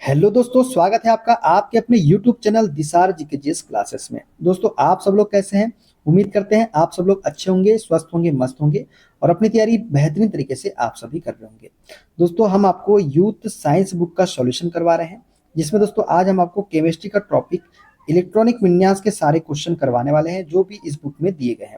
Hello दोस्तों, स्वागत है आपका आपके अपने YouTube चैनल दिसार जीकेजीएस क्लासेस में। दोस्तों, आप सब लोग कैसे हैं? उम्मीद करते हैं आप सब लोग अच्छे होंगे, स्वस्थ होंगे, मस्त होंगे और अपनी तैयारी बेहतरीन तरीके से आप सभी कर रहे होंगे। दोस्तों, हम आपको यूथ साइंस बुक का सॉल्यूशन करवा रहे हैं, जिसमें दोस्तों आज हम आपको केमिस्ट्री का टॉपिक इलेक्ट्रॉनिक विन्यास के सारे क्वेश्चन करवाने वाले हैं, जो भी इस बुक में दिए गए हैं।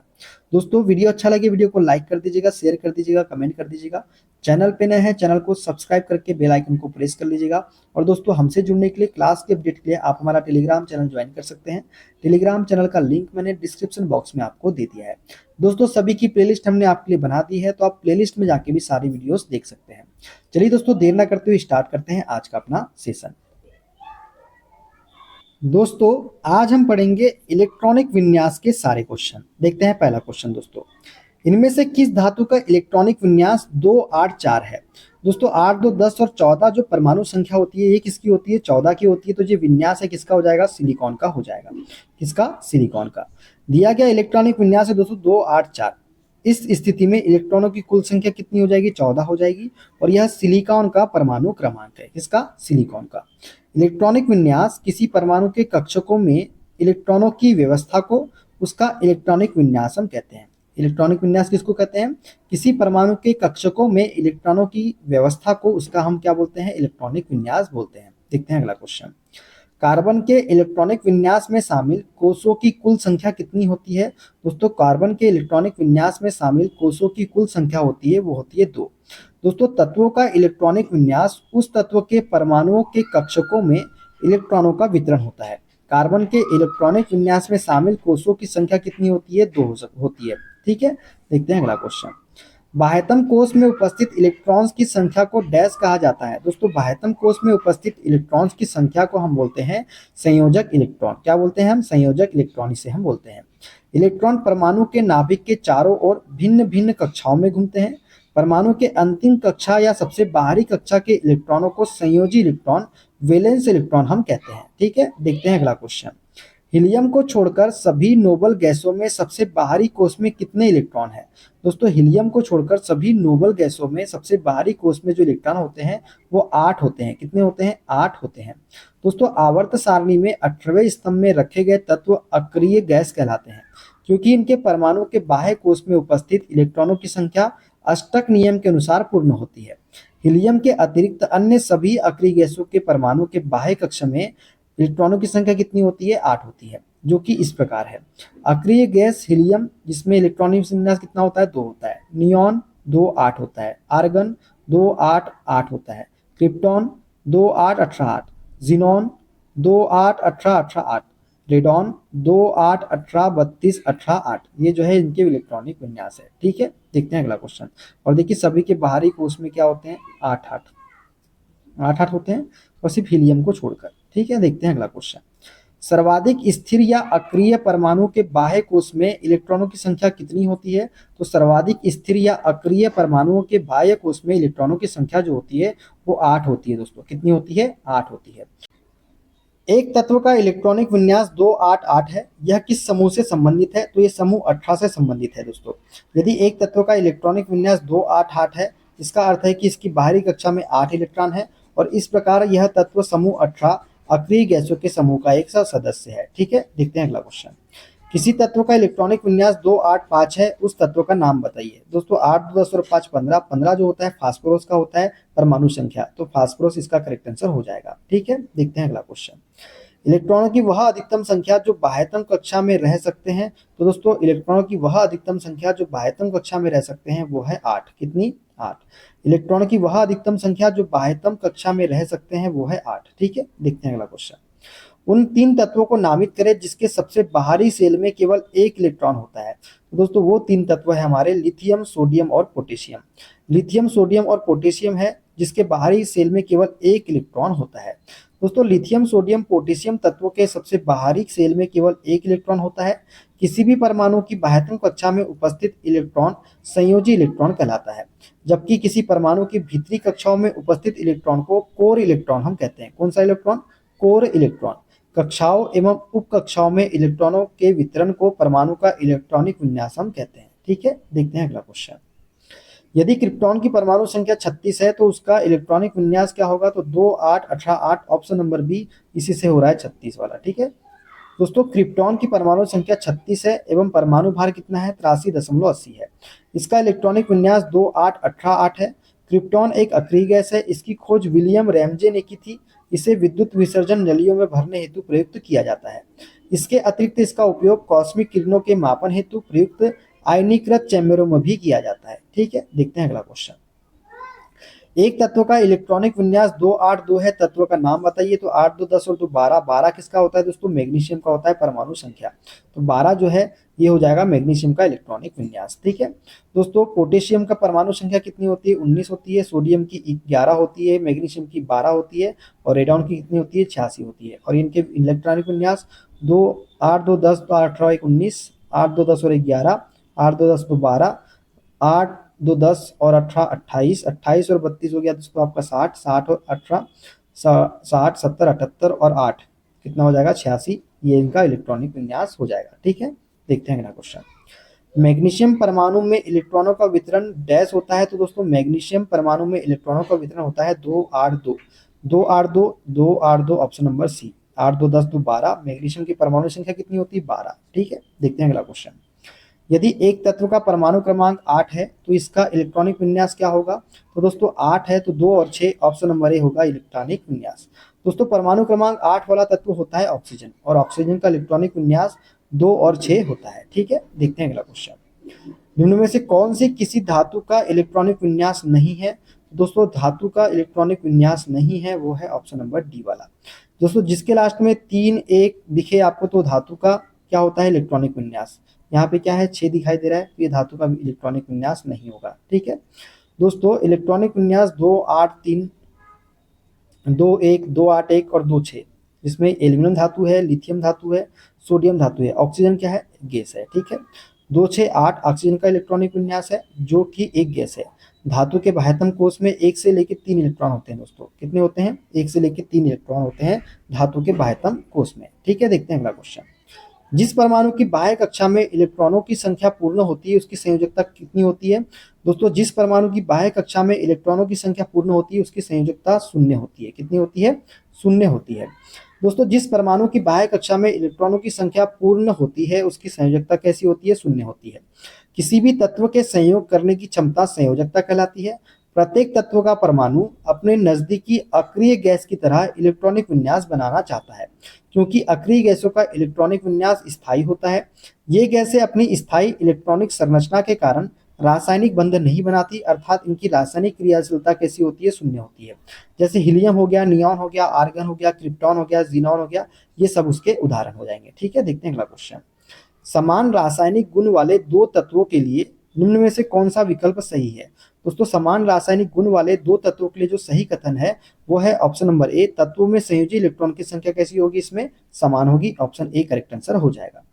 दोस्तों, वीडियो अच्छा लगे वीडियो को लाइक कर दीजिएगा, शेयर कर दीजिएगा, कमेंट कर दीजिएगा। चैनल पे नए हैं, चैनल को सब्सक्राइब करके बेल आइकन को प्रेस कर लीजिएगा। और दोस्तों, हमसे जुड़ने के लिए, क्लास के अपडेट के लिए आप हमारा टेलीग्राम चैनल ज्वाइन कर सकते हैं। टेलीग्राम चैनल का लिंक मैंने डिस्क्रिप्शन बॉक्स में आपको दे दिया है। दोस्तों, सभी की प्लेलिस्ट हमने आपके लिए बना दी है, तो आप प्लेलिस्ट में जाके भी सारी वीडियोस देख सकते हैं। चलिए दोस्तों, देर ना करते हुए स्टार्ट करते हैं आज का अपना सेशन। दोस्तों, आज हम पढ़ेंगे इलेक्ट्रॉनिक विन्यास के सारे क्वेश्चन। देखते हैं पहला क्वेश्चन। दोस्तों, इनमें से किस धातु का इलेक्ट्रॉनिक विन्यास 2, 8, 4 है? दोस्तों, 8, 2, 10 और 14 जो परमाणु संख्या होती है, ये किसकी होती है? 14 की होती है। तो जो विन्यास है किसका हो जाएगा? सिलिकॉन का हो जाएगा। किसका? सिलिकॉन का। दिया गया इलेक्ट्रॉनिक विन्यास है दोस्तों 2, 8, 4। इस स्थिति में इलेक्ट्रॉनों की कुल संख्या कितनी हो जाएगी? 14 हो जाएगी। और यह सिलिकॉन का परमाणु क्रमांक है। किसका? सिलिकॉन का। इलेक्ट्रॉनिक विन्यास किसी परमाणु के कक्षकों में इलेक्ट्रॉनों की व्यवस्था को उसका इलेक्ट्रॉनिक विन्यास हम कहते हैं। इलेक्ट्रॉनिक विन्यास किसको कहते हैं? किसी परमाणु के कक्षकों में इलेक्ट्रॉनों की व्यवस्था को उसका हम क्या बोलते हैं? इलेक्ट्रॉनिक विन्यास बोलते हैं। देखते हैं अगला क्वेश्चन। कार्बन के इलेक्ट्रॉनिक विन्यास में शामिल कोषों की कुल संख्या कितनी होती है? दोस्तों, कार्बन के इलेक्ट्रॉनिक विन्यास में शामिल कोषों की कुल संख्या होती है, वो होती है 2। दोस्तों, तत्वों का इलेक्ट्रॉनिक विन्यास उस तत्व के परमाणुओं के कक्षकों में इलेक्ट्रॉनों का वितरण होता है। कार्बन के इलेक्ट्रॉनिक विन्यास में शामिल कोषों की संख्या कितनी होती है? 2 होती है। ठीक है, देखते हैं अगला क्वेश्चन। बाह्यतम कोष में उपस्थित इलेक्ट्रॉन्स की संख्या को डैश कहा जाता है? दोस्तों, बाह्यतम कोष में उपस्थित इलेक्ट्रॉन्स की संख्या को हम बोलते हैं संयोजक इलेक्ट्रॉन। क्या बोलते हैं हम? संयोजक इलेक्ट्रॉन इसे हम बोलते हैं। इलेक्ट्रॉन परमाणु के नाभिक के चारों ओर भिन्न भिन्न कक्षाओं में घूमते हैं। परमाणु के अंतिम कक्षा या सबसे बाहरी कक्षा के इलेक्ट्रॉनों को संयोजी इलेक्ट्रॉन, वैलेंस इलेक्ट्रॉन हम कहते हैं। ठीक है, देखते हैं अगला क्वेश्चन। हीलियम को छोड़कर सभी नोबल गैसों में सबसे बाहरी कोष में कितने इलेक्ट्रॉन हैं? दोस्तों, हीलियम को छोड़कर सभी नोबल गैसों में सबसे बाहरी कोष में जो इलेक्ट्रॉन होते हैं वो 8 होते हैं। कितने होते हैं? 8 होते हैं। दोस्तों, आवर्त सारणी में 18वें स्तंभ में रखे गए तत्व अक्रिय गैस कहलाते हैं, क्योंकि इनके परमाणु के बाह्य कोष में उपस्थित इलेक्ट्रॉनों की संख्या अष्टक नियम के अनुसार पूर्ण होती है। हीलियम के अतिरिक्त अन्य सभी अक्रिय गैसों के परमाणु के बाह्य कक्ष में इलेक्ट्रॉनों की संख्या कितनी होती है? 8 होती है, जो कि इस प्रकार है। अक्रिय गैस हीलियम, जिसमें इलेक्ट्रॉनिक विन्यास कितना होता है? 2 होता है। नियॉन 2, 8 होता है। आर्गन 2, 8, 8 होता है। क्रिप्टॉन 2, 8, 18, 8। जिनॉन 2, 8, 18, 18, 8। रेडॉन 2, 8, 18, 32, 18, 8। ये जो है इनके इलेक्ट्रॉनिक विन्यास है। ठीक है, देखते हैं अगला क्वेश्चन। और देखिए, सभी के बाहरी कोष में क्या होते हैं? 8, 8, 8, 8 होते हैं, और सिर्फ हीलियम को छोड़कर। ठीक है, देखते हैं अगला क्वेश्चन। सर्वाधिक स्थिर या अक्रिय परमाणु के बाह्य कोष में इलेक्ट्रॉनों की संख्या कितनी होती है? तो सर्वाधिक स्थिर या अक्रिय परमाणुओं के बाह्य कोष में इलेक्ट्रॉनों की संख्या जो होती है वो 8 होती है। दोस्तों, कितनी होती है? 8 होती है। एक तत्व का इलेक्ट्रॉनिक विन्यास 2, 8, 8 है। यह किस समूह से संबंधित है? तो ये समूह 18 से संबंधित है। दोस्तों, यदि एक तत्व का इलेक्ट्रॉनिक विन्यास 2, 8, 8 है, इसका अर्थ है कि इसकी बाहरी कक्षा में 8 इलेक्ट्रॉन है, और इस प्रकार यह तत्व समूह 18 अक्रिय गैसों के समूह का एक सदस्य है। ठीक है, देखते हैं अगला क्वेश्चन। किसी तत्व का इलेक्ट्रॉनिक विन्यास 2, 8, 5 है, उस तत्व का नाम बताइए। दोस्तों, 8, 10 और 5, 15। 15 जो होता है फास्फोरस का होता है परमाणु संख्या, तो फास्फोरस इसका करेक्ट आंसर हो जाएगा। ठीक है, देखते हैं अगला क्वेश्चन। इलेक्ट्रॉनों की वह अधिकतम संख्या जो बाह्यतम कक्षा में रह सकते हैं। तो दोस्तों, इलेक्ट्रॉनों की वह अधिकतम संख्या जो बाह्यतम कक्षा में रह सकते हैं वो है 8। कितनी? 8। इलेक्ट्रॉनों की वह अधिकतम संख्या जो बाह्यतम कक्षा में रह सकते हैं वो है 8। ठीक है, देखते हैं अगला क्वेश्चन। उन 3 तत्वों को नामित करें जिसके सबसे बाहरी सेल में केवल 1 इलेक्ट्रॉन होता है। तो दोस्तों, वो 3 तत्व है हमारे लिथियम, सोडियम और पोटेशियम। लिथियम, सोडियम और पोटेशियम है जिसके बाहरी सेल में केवल 1 इलेक्ट्रॉन होता है। दोस्तों, लिथियम, सोडियम, पोटेशियम तत्वों के सबसे बाहरी सेल में केवल 1 इलेक्ट्रॉन होता है। किसी भी परमाणु की बाह्यतम कक्षा में उपस्थित इलेक्ट्रॉन संयोजी इलेक्ट्रॉन कहलाता है, जबकि किसी परमाणु की भीतरी कक्षाओं में उपस्थित इलेक्ट्रॉन को कोर इलेक्ट्रॉन हम कहते हैं। कौन सा इलेक्ट्रॉन? Core electron. कक्षाओं एवं उपकक्षाओं में इलेक्ट्रॉनों के वितरण को परमाणु का इलेक्ट्रॉनिक विन्यास हम कहते हैं। ठीक है, देखते हैं अगला क्वेश्चन। यदि क्रिप्टॉन की परमाणु संख्या 36 है तो उसका इलेक्ट्रॉनिक विन्यास क्या होगा, तो 2 8 18 8, ऑप्शन नंबर बी इसी से हो रहा है 36 वाला। ठीक है दोस्तों, क्रिप्टॉन की परमाणु संख्या 36 है एवं परमाणु भार कितना है, 83.80 है। इसका इलेक्ट्रॉनिक विन्यास 2 8 18 8 है। क्रिप्टॉन एक अक्रिय गैस है। इसकी खोज विलियम रैमजे ने की थी। इसे विद्युत विसर्जन नलियों में भरने हेतु प्रयुक्त किया जाता है। इसके अतिरिक्त इसका उपयोग कॉस्मिक किरणों के मापन हेतु प्रयुक्त आयनीकृत चैम्बरों में भी किया जाता है। ठीक है, देखते हैं अगला क्वेश्चन। एक तत्व का इलेक्ट्रॉनिक विन्यास 2 8 2 है। तत्व का नाम बताइए, तो 8 2 10 और 2 12। 12 किसका होता है दोस्तों, मैग्नीशियम का होता है परमाणु संख्या। तो 12 जो है ये हो जाएगा मैग्नीशियम का इलेक्ट्रॉनिक विन्यास। ठीक है दोस्तों, पोटेशियम का परमाणु संख्या कितनी होती है, 19 होती है। सोडियम की 11 होती है, मैग्नीशियम की 12 होती है और रेडॉन की कितनी होती है, 86 होती है। और इनके इलेक्ट्रॉनिक विन्यास 2 8 2 10 तो 18 1 19, 8 2 10 और 11, 8 2 10 तो 12, 8 2 10 और 18 28, 28 और 32 हो गया दोस्तों आपका 60, 60 और 18 60 70 78 और 8 कितना हो जाएगा, 86। ये इनका इलेक्ट्रॉनिक विन्यास हो जाएगा। ठीक है, देखते हैं अगला क्वेश्चन। मैग्नीशियम परमाणु में इलेक्ट्रॉनों का वितरण डैश होता है। तो दोस्तों मैग्नीशियम परमाणु में इलेक्ट्रॉनों का वितरण होता है 2 8 2, 2 8 2, 2 8 2, ऑप्शन नंबर सी। 8 2 10 2 12। मैग्नीशियम की परमाणु संख्या कितनी होती है, 12। ठीक है, देखते हैं अगला क्वेश्चन। यदि एक तत्व का परमाणु क्रमांक 8 है तो इसका इलेक्ट्रॉनिक विन्यास क्या होगा, तो दोस्तों 8 है तो 2 और 6, ऑप्शन नंबर ए होगा इलेक्ट्रॉनिक विन्यास। दोस्तों परमाणु क्रमांक 8 वाला तत्व होता है ऑक्सीजन, और ऑक्सीजन का इलेक्ट्रॉनिक विन्यास 2 और 6 होता है। ठीक है, देखते हैं अगला क्वेश्चन। निम्न में से कौन सी किसी धातु का इलेक्ट्रॉनिक विन्यास नहीं है, दोस्तों धातु का इलेक्ट्रॉनिक विन्यास नहीं है वो है ऑप्शन नंबर डी वाला। दोस्तों जिसके लास्ट में 3 1 दिखे आपको तो धातु का क्या होता है, इलेक्ट्रॉनिक विन्यास। यहाँ पे क्या है, 6 दिखाई दे रहा है, तो ये धातु का इलेक्ट्रॉनिक विन्यास नहीं होगा। ठीक है दोस्तों, इलेक्ट्रॉनिक विन्यास 2 8 3, 2 1, 2 8 1 और 2 6, जिसमें एल्यूमिनियम धातु है, लिथियम धातु है, सोडियम धातु है, ऑक्सीजन क्या है, गैस है। ठीक है, 2 6 8 ऑक्सीजन का इलेक्ट्रॉनिक विन्यास है जो कि एक गैस है। धातु के बाह्यतम कोष में 1 से लेकर 3 इलेक्ट्रॉन होते हैं दोस्तों। कितने होते हैं, 1 से लेकर 3 इलेक्ट्रॉन होते हैं धातु के बाह्यतम कोष में। ठीक है, देखते हैं अगला क्वेश्चन। जिस परमाणु की बाह्य कक्षा में इलेक्ट्रॉनों की संख्या पूर्ण होती है उसकी संयोजकता कितनी होती है, दोस्तों जिस परमाणु की बाह्य कक्षा में इलेक्ट्रॉनों की संख्या पूर्ण होती है उसकी संयोजकता शून्य होती है। कितनी होती है, शून्य होती है। दोस्तों जिस परमाणु की बाह्य कक्षा में इलेक्ट्रॉनों की संख्या पूर्ण होती है उसकी संयोजकता कैसी होती है, शून्य होती है। किसी भी तत्व के संयोग करने की क्षमता संयोजकता कहलाती है। प्रत्येक तत्व का परमाणु अपने नजदीकी अक्रिय गैस की तरह इलेक्ट्रॉनिक विन्यास बनाना चाहता है, क्योंकि अक्रिय गैसों का इलेक्ट्रॉनिक विन्यास स्थायी होता है। ये गैसें अपनी स्थायी इलेक्ट्रॉनिक संरचना के कारण रासायनिक बंधन नहीं बनाती, अर्थात इनकी रासायनिक क्रियाशीलता कैसी होती है, शून्य होती है। जैसे हीलियम हो गया, नियॉन हो गया, आर्गन हो गया, क्रिप्टॉन हो गया, जीनॉन हो गया, ये सब उसके उदाहरण हो जाएंगे। ठीक है, देखते हैं अगला क्वेश्चन। समान रासायनिक गुण वाले दो तत्वों के लिए निम्न में से कौन सा विकल्प सही है, दोस्तों समान रासायनिक गुण वाले दो तत्वों के लिए जो सही कथन है वो है ऑप्शन नंबर ए। तत्वों में संयोजी इलेक्ट्रॉन की संख्या कैसी होगी, इसमें समान होगी, ऑप्शन ए करेक्ट आंसर हो जाएगा।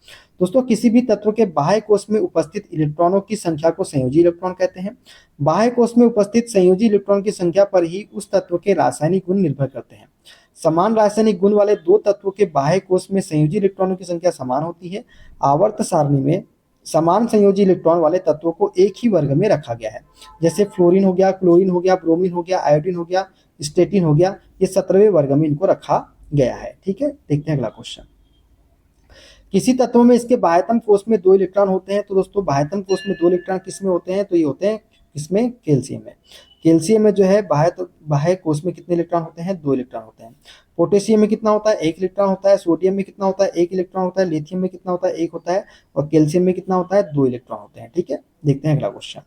दोस्तों किसी भी तत्व के बाह्य कोश में उपस्थित इलेक्ट्रॉनों की संख्या को संयोजी इलेक्ट्रॉन कहते हैं। बाह्य कोश में उपस्थित संयोजी इलेक्ट्रॉन की संख्या पर ही उस तत्व के रासायनिक गुण निर्भर करते हैं। समान रासायनिक गुण वाले दो तत्वों के बाह्य कोश में संयोजी इलेक्ट्रॉनों की संख्या समान होती है। आवर्त सारणी में समान संयोजी इलेक्ट्रॉन वाले तत्वों को एक ही वर्ग में रखा गया है। जैसे फ्लोरीन हो गया, क्लोरीन हो गया, ब्रोमीन हो गया, आयोडीन हो गया, स्टेटिन हो गया, ये 17वें वर्ग में इनको रखा गया है। ठीक है, देखते हैं अगला क्वेश्चन। किसी तत्व में इसके बाह्यतम कोश में 2 इलेक्ट्रॉन होते हैं, तो दोस्तों बाह्यतम कोश में 2 इलेक्ट्रॉन किसमें होते हैं, तो ये होते हैं इसमें कैल्शियम में। कैल्शियम में जो है बाह्य कोश में कितने इलेक्ट्रॉन होते हैं, 2 इलेक्ट्रॉन होते हैं। पोटेशियम में कितना होता है, 1 इलेक्ट्रॉन होता है। सोडियम में कितना होता है, 1 इलेक्ट्रॉन होता है। लिथियम में कितना होता है, 1 होता है। और कैल्शियम में कितना होता है, 2 इलेक्ट्रॉन होते हैं। ठीक है, देखते हैं अगला क्वेश्चन।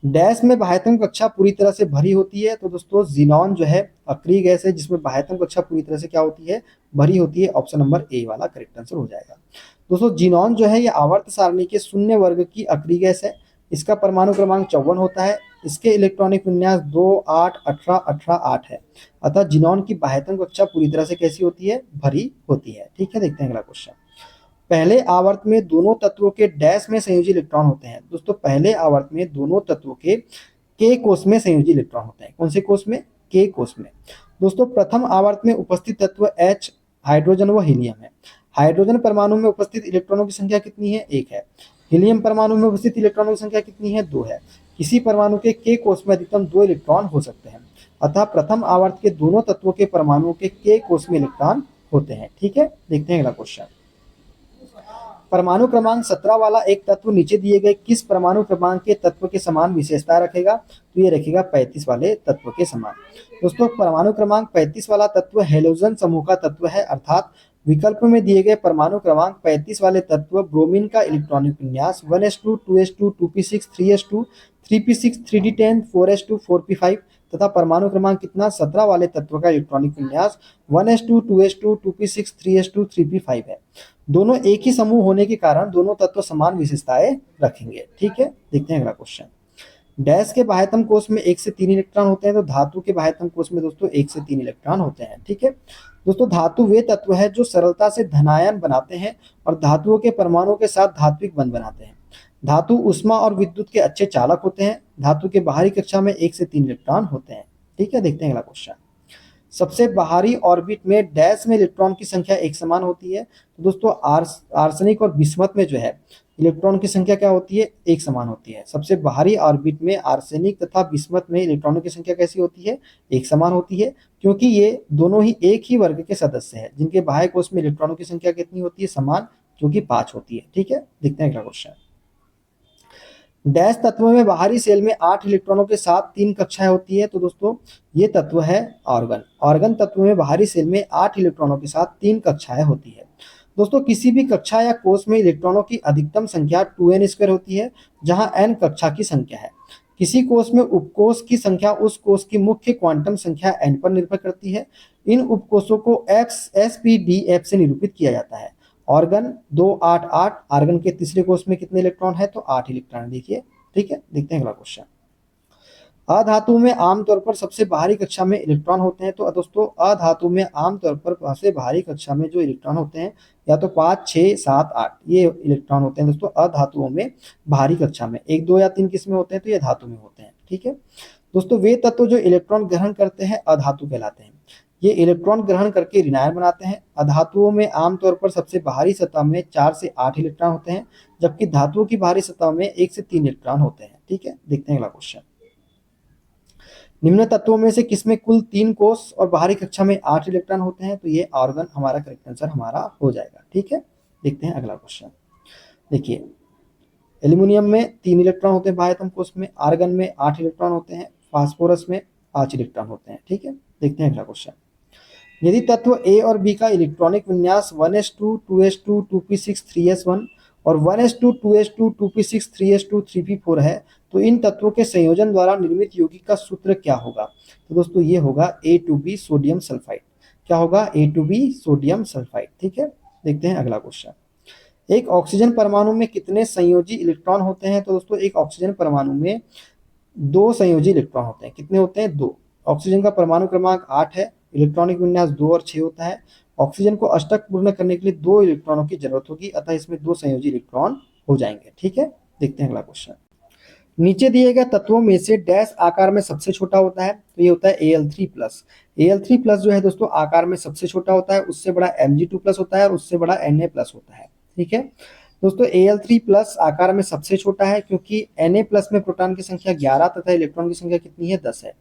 डैश में बाह्यतम कक्षा पूरी तरह से भरी होती है, तो दोस्तों जीनॉन जो है अक्रिय गैस है जिसमें बाह्यतम कक्षा पूरी तरह से क्या होती है, भरी होती है। ऑप्शन नंबर ए वाला करेक्ट आंसर हो जाएगा। दोस्तों जीनॉन जो है ये आवर्त सारणी के शून्य वर्ग की अक्रिय गैस है। इसका परमाणु क्रमांक 54 होता है। इसके इलेक्ट्रॉनिक विन्यास 2 8 18 18 8 है। अतः जीनॉन की बाह्यतम कक्षा पूरी तरह से कैसी होती है, भरी होती है। ठीक है, देखते हैं अगला क्वेश्चन। पहले आवर्त में दोनों तत्वों के डैश में संयोजी इलेक्ट्रॉन होते हैं। दोस्तों पहले आवर्त में दोनों तत्वों के कोष में संयोजी इलेक्ट्रॉन होते हैं। कौन से कोष में, के कोष में। दोस्तों प्रथम आवर्त में उपस्थित तत्व H हाइड्रोजन व हीलियम है। हाइड्रोजन परमाणु में उपस्थित इलेक्ट्रॉनों की संख्या कितनी है, 1 है। हीलियम परमाणु में उपस्थित इलेक्ट्रॉनों की संख्या कितनी है, 2 है। किसी परमाणु के k कोष में अधिकतम 2 इलेक्ट्रॉन हो सकते हैं। अतः प्रथम आवर्त के दोनों तत्वों के परमाणुओं के k कोष में इलेक्ट्रॉन होते हैं। ठीक है, देखते हैं अगला क्वेश्चन। परमाणु क्रमांक 17 वाला एक तत्व नीचे दिए गए किस परमाणु क्रमांक के तत्व के समान विशेषता रखेगा? तो ये रखेगा 35 वाले तत्व के समान। दोस्तों, परमाणु क्रमांक 35 वाला तत्व हेलोजन समूह का तत्व है, अर्थात विकल्प में दिए गए परमाणु क्रमांक 35 वाले तत्व ब्रोमीन का इलेक्ट्रॉनिक विन्यास 1s2, 2s2, 2p6, 3s2, 3p6, 3d10, 4s2, 4p5 तथा परमाणु क्रमांक कितना 17 वाले तत्व का इलेक्ट्रॉनिक विन्यास 1s2, 2s2, 2p6, 3s2, 3p5 है। दोनों एक ही समूह होने के कारण दोनों तत्व समान विशेषताएं रखेंगे। ठीक है, देखते हैं अगला क्वेश्चन। डैश के बाह्यतम कोष में 1 से 3 इलेक्ट्रॉन होते हैं, तो धातु के बाह्यतम कोष में दोस्तों 1 से 3 इलेक्ट्रॉन होते हैं। ठीक है दोस्तों, धातु वे तत्व है जो सरलता से धनायन बनाते हैं और धातुओं के परमाणुओं के साथ धात्विक बंध बनाते हैं। धातु उष्मा और विद्युत के अच्छे चालक होते हैं। धातु के बाहरी कक्षा में 1 से 3 इलेक्ट्रॉन होते हैं। ठीक है, देखते हैं अगला क्वेश्चन। सबसे बाहरी ऑर्बिट में डैश में इलेक्ट्रॉन की संख्या एक समान होती है। तो दोस्तों आर्सेनिक और बिस्मथ में जो है इलेक्ट्रॉन की संख्या क्या होती है? एक समान होती है। सबसे बाहरी ऑर्बिट में आर्सेनिक तथा बिस्मथ में इलेक्ट्रॉनों की संख्या कैसी होती है? एक समान होती है, क्योंकि ये दोनों ही एक ही वर्ग के सदस्य हैं, जिनके बाह्य कोष में इलेक्ट्रॉनों की संख्या कितनी होती है? समान, जो कि 5 होती है। ठीक है, देखते हैं अगला क्वेश्चन। डैश तत्व में बाहरी सेल में 8 इलेक्ट्रॉनों के साथ 3 कक्षाएं होती है। तो दोस्तों ये तत्व है ऑर्गन। ऑर्गन तत्व में बाहरी सेल में 8 इलेक्ट्रॉनों के साथ 3 कक्षाएं होती है। दोस्तों किसी भी कक्षा या कोष में इलेक्ट्रॉनों की अधिकतम संख्या 2n² होती है, जहां n कक्षा की संख्या है। किसी कोष में उपकोष की संख्या उस कोष की मुख्य क्वांटम संख्या n पर निर्भर करती है। इन उपकोषों को sp_d_f से निरूपित किया जाता है। ऑर्गन 2 8 8, आर्गन के तीसरे कोष में कितने इलेक्ट्रॉन है? तो 8 इलेक्ट्रॉन देखिए। ठीक है, देखते हैं अगला क्वेश्चन। अधातु में आमतौर पर सबसे बाहरी कक्षा में इलेक्ट्रॉन होते हैं। तो दोस्तों अधातु में आमतौर पर सबसे बाहरी कक्षा में जो इलेक्ट्रॉन होते हैं या तो 5 6 7 8 ये इलेक्ट्रॉन होते हैं दोस्तों अधातुओं में बाहरी कक्षा में। 1 2 या 3 किसमें होते हैं? तो ये धातु में होते हैं। ठीक है दोस्तों, वे तत्व जो इलेक्ट्रॉन ग्रहण करते हैं अधातु कहलाते हैं। ये इलेक्ट्रॉन ग्रहण करके ऋणायन बनाते हैं। अधातुओं में आमतौर पर सबसे बाहरी सतह में 4 से 8 इलेक्ट्रॉन होते हैं, जबकि धातुओं की बाहरी सतह में 1 से 3 इलेक्ट्रॉन होते हैं। ठीक है, देखते हैं अगला क्वेश्चन। निम्न तत्वों में से किसमें कुल 3 कोष और बाहरी कक्षा में 8 इलेक्ट्रॉन होते हैं? तो ये ऑर्गन हमारा करेक्ट आंसर हमारा हो जाएगा। ठीक है, देखते हैं अगला क्वेश्चन। देखिए एल्यूमिनियम में 3 इलेक्ट्रॉन होते हैं बाह्यतम कोष में, आर्गन में 8 इलेक्ट्रॉन होते हैं, फास्फोरस में 5 इलेक्ट्रॉन होते हैं। ठीक है, देखते हैं अगला क्वेश्चन। यदि तत्व A और B का इलेक्ट्रॉनिक विन्यास 1s2, 2s2, 2p6, 3s1 और 1s2, 2s2, 2p6, 3s2, 3p4 है, तो इन तत्वों के संयोजन द्वारा निर्मित यौगिक का सूत्र क्या होगा? तो दोस्तों ये होगा A2B सोडियम सल्फाइड। क्या होगा? A2B sodium sulphide. ठीक है, देखते हैं अगला क्वेश्चन। एक ऑक्सीजन परमाणु में कितने संयोजी इलेक्ट्रॉन होते हैं? तो दोस्तों एक ऑक्सीजन परमाणु में 2 संयोजी इलेक्ट्रॉन होते हैं। कितने होते हैं? 2। ऑक्सीजन का परमाणु क्रमांक 8 है, इलेक्ट्रॉनिक विन्यास 2 और 6 होता है। ऑक्सीजन को अष्टक पूर्ण करने के लिए 2 इलेक्ट्रॉनों की जरूरत होगी, अतः इसमें 2 संयोजी इलेक्ट्रॉन हो जाएंगे। ठीक है, देखते हैं अगला क्वेश्चन। नीचे दिए गए तत्वों में से डैश आकार में सबसे छोटा होता है? तो ये होता है Al3+। Al3+ जो है दोस्तों आकार में सबसे छोटा होता है, उससे बड़ा Mg2+ होता है और उससे बड़ा Na+ होता है। ठीक है दोस्तों, Al3+ आकार में सबसे छोटा है क्योंकि Na+ में प्रोटॉन की संख्या 11 तथा इलेक्ट्रॉन की संख्या कितनी है? 10 है।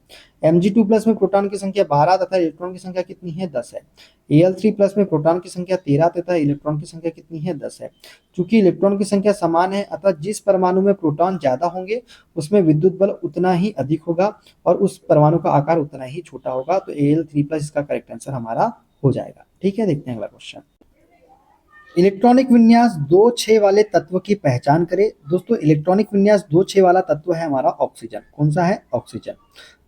Mg2+ में प्रोटॉन की संख्या 12 तथा इलेक्ट्रॉन की संख्या कितनी है? 10 है। Al3+ में प्रोटॉन की संख्या 13 तथा इलेक्ट्रॉन की संख्या कितनी है? 10 है। चूंकि इलेक्ट्रॉन की संख्या समान है, अतः जिस परमाणु में प्रोटॉन ज्यादा होंगे उसमें विद्युत बल उतना ही अधिक होगा और उस परमाणु का आकार उतना ही छोटा होगा। तो Al3+ इसका करेक्ट आंसर हमारा हो जाएगा। ठीक है, देखते हैं अगला क्वेश्चन। इलेक्ट्रॉनिक विन्यास 2 6 वाले तत्व की पहचान करें। दोस्तों इलेक्ट्रॉनिक विन्यास 2 6 वाला तत्व है हमारा ऑक्सीजन। कौन सा है? ऑक्सीजन।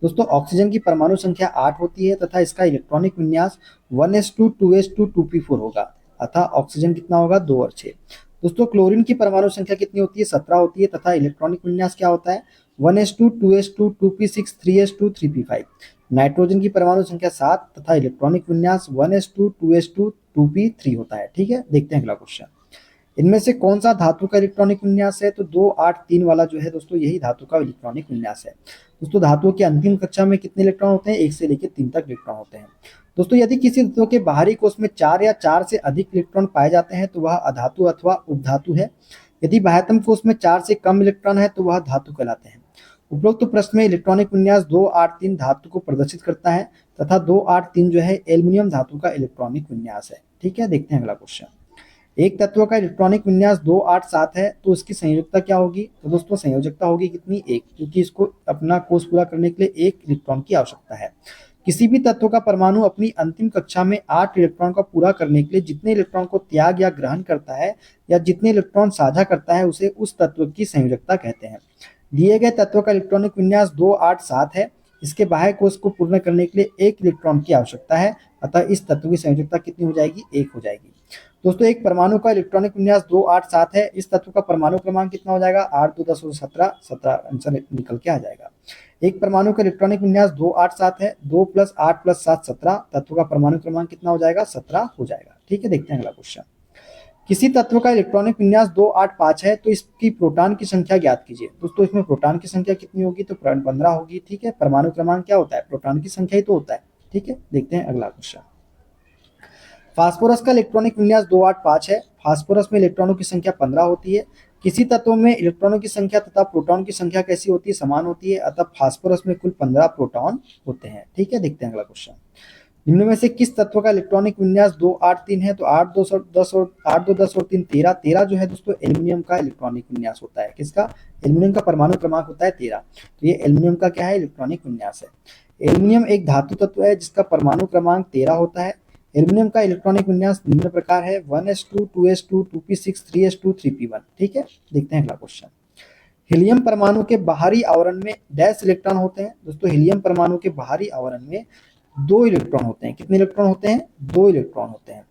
दोस्तों ऑक्सीजन की परमाणु संख्या 8 होती है तथा इसका इलेक्ट्रॉनिक विन्यास 1s2, 2s2, 2p4 होगा, अतः ऑक्सीजन कितना होगा? 2 और 6। दोस्तों क्लोरीन की परमाणु संख्या कितनी होती है? 17 होती है तथा इलेक्ट्रॉनिक विन्यास क्या होता है? 1s2, 2s2, 2p6, 3s2, 3p5। Nitrogen की परमाणु संख्या 7 तथा इलेक्ट्रॉनिक विन्यास 1s2, 2s2, 2p3 होता है। ठीक है, देखते हैं अगला क्वेश्चन। इनमें से कौन सा धातु का इलेक्ट्रॉनिक विन्यास है? तो 2 8 3 वाला जो है दोस्तों यही धातु का इलेक्ट्रॉनिक विन्यास है। दोस्तों धातुओं की अंतिम कक्षा में कितने इलेक्ट्रॉन होते हैं? 1 से लेकर 3 तक इलेक्ट्रॉन होते हैं। दोस्तों यदि किसी धातु के बाहरी कोष में 4 या 4 से अधिक इलेक्ट्रॉन पाए जाते हैं तो वह अधातु अथवा उपधातु है। यदि बाह्यतम कोष में 4 से कम इलेक्ट्रॉन है तो वह धातु कहलाते हैं। उपरोक्त प्रश्न में इलेक्ट्रॉनिक विन्यास 283 धातु को प्रदर्शित करता है तथा 283 जो है एल्युमिनियम धातु का इलेक्ट्रॉनिक विन्यास है। ठीक है, देखते हैं अगला क्वेश्चन। एक तत्व का इलेक्ट्रॉनिक विन्यास 287 है तो उसकी संयोजकता क्या होगी? तो दोस्तों संयोजकता होगी कितनी? 1, क्योंकि इसको अपना कोष पूरा करने के लिए 1 इलेक्ट्रॉन की आवश्यकता है। किसी भी तत्व का परमाणु अपनी अंतिम कक्षा में 8 इलेक्ट्रॉन का पूरा करने के लिए जितने इलेक्ट्रॉन को त्याग या ग्रहण करता है या जितने इलेक्ट्रॉन साझा करता है उसे उस तत्व की संयोजकता कहते हैं। दिए गए तत्व का इलेक्ट्रॉनिक विन्यास 287 है। इसके बाह्य कोष को पूर्ण करने के लिए 1 इलेक्ट्रॉन की आवश्यकता है, अतः इस तत्व की संयोजकता कितनी हो जाएगी? 1 हो जाएगी। दोस्तों एक परमाणु का इलेक्ट्रॉनिक विन्यास 287 है। इस तत्व का परमाणु क्रमांक कितना हो जाएगा? 8 2 10 और 17 आंसर निकल के आ जाएगा। एक परमाणु का इलेक्ट्रॉनिक विन्यास 287 है। 2 + 8 + 7 17 तत्व का परमाणु क्रमांक कितना हो जाएगा? 17 हो जाएगा। ठीक है, देखते हैं अगला क्वेश्चन। किसी तत्व का इलेक्ट्रॉनिक विन्यास 285 है तो इसकी प्रोटॉन की संख्या ज्ञात कीजिए। दोस्तों इसमें प्रोटॉन की संख्या कितनी होगी? तो 15 होगी। ठीक है, परमाणु क्रमांक क्या होता है? प्रोटॉन की संख्या ही तो होता है। ठीक है, देखते हैं अगला क्वेश्चन। फास्फोरस का इलेक्ट्रॉनिक विन्यास 285 है। फास्फोरस में इलेक्ट्रॉनों की संख्या 15 होती है। किसी तत्व में इलेक्ट्रॉनों की संख्या तथा प्रोटॉन की संख्या कैसी होती है? समान होती है, अतः फास्फोरस में कुल 15 प्रोटॉन होते हैं। ठीक है, देखते हैं अगला क्वेश्चन। निम्न में से किस तत्व का इलेक्ट्रॉनिक विन्यास 283 है? तो 8 2 10 और 8 2 10 और 3 13 13 जो है दोस्तों एल्युमिनियम का इलेक्ट्रॉनिक विन्यास होता है। किसका? एल्युमिनियम का परमाणु क्रमांक होता है 13। तो ये एल्युमिनियम का क्या है? इलेक्ट्रॉनिक विन्यास है। एल्युमिनियम एक धातु तत्व है जिसका परमाणु क्रमांक 13 होता है। एल्युमिनियम का इलेक्ट्रॉनिक विन्यास निम्न प्रकार है: 1s2 2s2 2p6 3s2 3p1। ठीक है, देखते हैं अगला क्वेश्चन। हीलियम परमाणु के बाहरी आवरण में डैश इलेक्ट्रॉन होते हैं। दोस्तों हीलियम परमाणु के बाहरी आवरण में 2 इलेक्ट्रॉन होते हैं। कितने इलेक्ट्रॉन होते हैं? 2 इलेक्ट्रॉन होते हैं।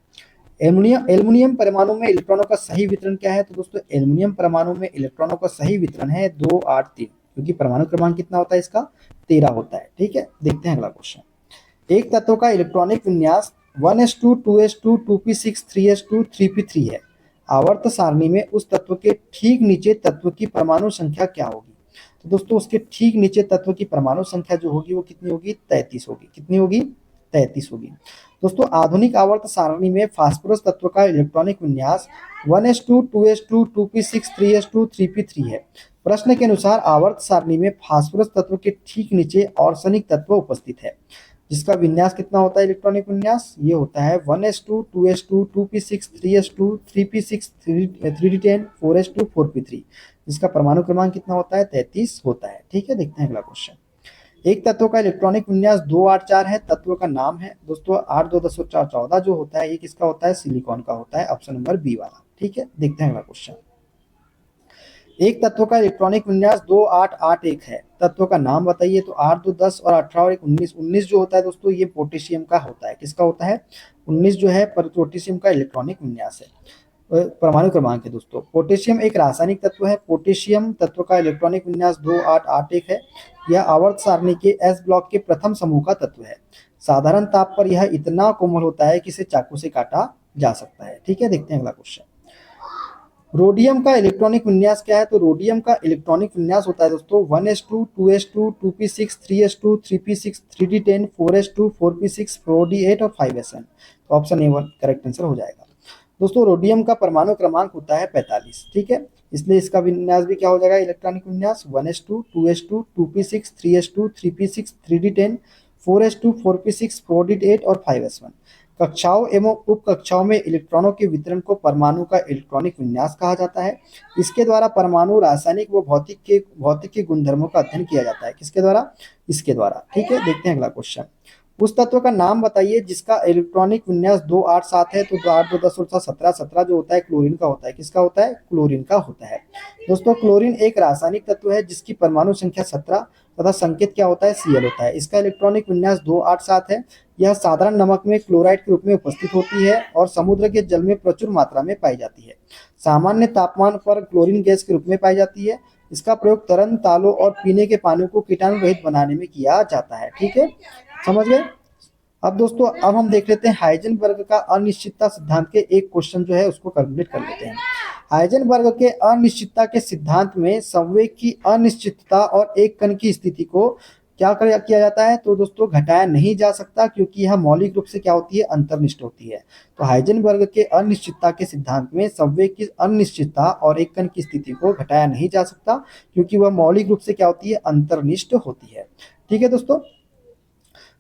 एल्युमिनियम परमाणु में इलेक्ट्रॉनों का सही वितरण क्या है? तो दोस्तों एल्युमिनियम परमाणु में इलेक्ट्रॉनों का सही वितरण है 2 8 3, क्योंकि परमाणु क्रमांक कितना होता है इसका? 13 होता है। ठीक है, देखते हैं अगला क्वेश्चन। एक तत्व का इलेक्ट्रॉनिक विन्यास 1s2 2s2 2p6 3s2 3p3 है। आवर्त सारणी में उस तत्व के ठीक नीचे तत्व की परमाणु संख्या क्या होगी? तो दोस्तों उसके ठीक नीचे तत्व की परमाणु संख्या जो होगी वो कितनी होगी? 33 होगी। कितनी होगी? 33 होगी। दोस्तों आधुनिक आवर्त सारणी में फास्फोरस तत्व का इलेक्ट्रॉनिक विन्यास 1s2 2s2 2p6 3s2 3p3 है। प्रश्न के अनुसार आवर्त सारणी में फास्फोरस तत्व के ठीक नीचे आर्सेनिक तत्व उपस्थित है, जिसका विन्यास कितना होता है? इलेक्ट्रॉनिक विन्यास ये होता है 1s2 2s2 2p6 3s2 3p6 3d10 4s2 4p3, जिसका परमाणु क्रमांक कितना होता है? 33 होता है। ठीक है, देखते हैं अगला क्वेश्चन। एक तत्व का इलेक्ट्रॉनिक विन्यास 284 है। तत्व का नाम है दोस्तों 8 2 10 और 4 14 जो होता है ये किसका होता है? सिलिकॉन का होता है, ऑप्शन नंबर बी वाला। ठीक है, देखते हैं अगला क्वेश्चन। एक तत्व का इलेक्ट्रॉनिक विन्यास 2881 है। तत्व का नाम बताइए। तो 8 2 10 और 18 और 19 19 जो होता है दोस्तों ये पोटेशियम का होता है। किसका होता है? 19 जो है पोटेशियम का इलेक्ट्रॉनिक विन्यास है। परमाणु क्रमांक है दोस्तों। पोटेशियम एक रासायनिक तत्व है। पोटेशियम तत्व का इलेक्ट्रॉनिक विन्यास 2881 है। यह आवर्त सारणी के एस ब्लॉक के प्रथम समूह का तत्व है। साधारण ताप पर यह इतना कोमल होता है कि इसे चाकू से काटा जा सकता है। ठीक है, देखते हैं अगला क्वेश्चन। रोडियम का इलेक्ट्रॉनिक विन्यास क्या है? तो रोडियम का इलेक्ट्रॉनिक विन्यास होता है दोस्तों 1s2 2s2 2p6 3s2 3p6 3d10 4s2 4p6 4d8 और 5sn। तो ऑप्शन ए1 करेक्ट आंसर हो जाएगा। दोस्तों रोडियम का परमाणु क्रमांक होता है 45। ठीक है, इसलिए इसका विन्यास भी क्या हो जाएगा? इलेक्ट्रॉनिक विन्यास 1s2 2s2 2p6 3s2 3p6 3d10 4s2 4p6 4d8 और 5s1। कक्षाओं एवं उप कक्षाओं में इलेक्ट्रॉनों के वितरण को परमाणु का इलेक्ट्रॉनिक विन्यास कहा जाता है। इसके द्वारा परमाणु रासायनिक व भौतिक के गुणधर्मों का अध्ययन किया जाता है। किसके द्वारा? इसके द्वारा। ठीक है, देखते हैं अगला क्वेश्चन। उस तत्व का नाम बताइए जिसका इलेक्ट्रॉनिक विन्यास 287 है। तो 8 2 10 और 17 17 जो होता है क्लोरीन का होता है। किसका होता है? क्लोरीन का होता है। दोस्तों क्लोरीन एक रासायनिक तत्व है जिसकी परमाणु संख्या 17 तथा संकेत क्या होता है? Cl होता है। इसका इलेक्ट्रॉनिक विन्यास 287 है। यह साधारण नमक में क्लोराइड के रूप में उपस्थित होती है और समुद्र के जल में प्रचुर मात्रा में पाई जाती है। सामान्य तापमान पर क्लोरीन गैस के रूप में पाई जाती है। इसका प्रयोग तरल तालों और पीने के पानी को कीटाणु रहित बनाने में किया जाता है। ठीक है, समझ गए? अब दोस्तों अब हम देख लेते हैं हाइजेनबर्ग का अनिश्चितता सिद्धांत के एक क्वेश्चन जो है उसको कंप्लीट कर लेते हैं। हाइजेनबर्ग के अनिश्चितता के सिद्धांत में संवेग की अनिश्चितता और एक कण की स्थिति को किया जाता है, तो दोस्तों घटाया नहीं जा सकता, क्योंकि यह मौलिक रूप से क्या होती है, अंतर्निष्ठ होती है। तो हाइजेनबर्ग के अनिश्चितता के सिद्धांत में संवेग की अनिश्चितता और एक कण की स्थिति को घटाया नहीं जा सकता, क्योंकि वह मौलिक रूप से क्या होती है, अंतर्निष्ठ होती है। ठीक है दोस्तों।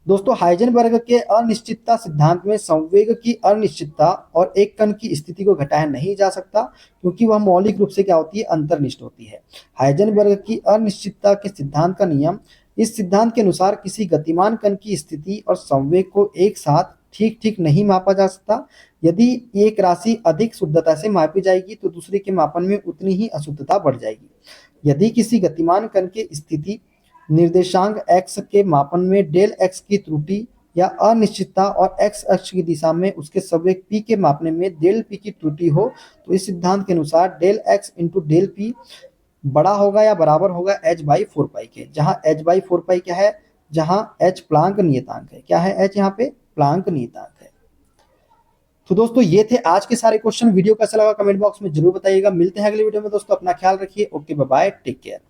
दोस्तों हाइजेनबर्ग के अनिश्चितता सिद्धांत में संवेग की अनिश्चितता और एक कण की स्थिति को घटाया नहीं जा सकता, क्योंकि वह मौलिक रूप से क्या होती है, अंतर्निष्ठ होती है। हाइजेनबर्ग की अनिश्चितता के सिद्धांत का नियम, इस सिद्धांत के अनुसार किसी गतिमान कण की स्थिति और संवेग को एक साथ ठीक ठीक नहीं मापा जा सकता। यदि एक राशि अधिक शुद्धता से मापी जाएगी तो दूसरे के मापन में उतनी ही अशुद्धता बढ़ जाएगी। यदि किसी गतिमान कण की स्थिति निर्देशांक x के मापन में डेल x की त्रुटि या अनिश्चितता और x अक्ष की दिशा में उसके संवेग p के मापने में डेल p की त्रुटि हो, तो इस सिद्धांत के अनुसार del x into del p बड़ा होगा या बराबर होगा h बाई 4 पाई के, जहां h बाई 4 पाई क्या है, जहां h प्लांक नियतांक है। क्या है h, यहाँ पे प्लांक नियतांक है। तो दोस्तों ये थे आज के सारे क्वेश्चन। वीडियो कैसा लगा कमेंट बॉक्स में जरूर बताइएगा। मिलते हैं अगले वीडियो में दोस्तों, अपना ख्याल रखिए। Okay bye bye, take care.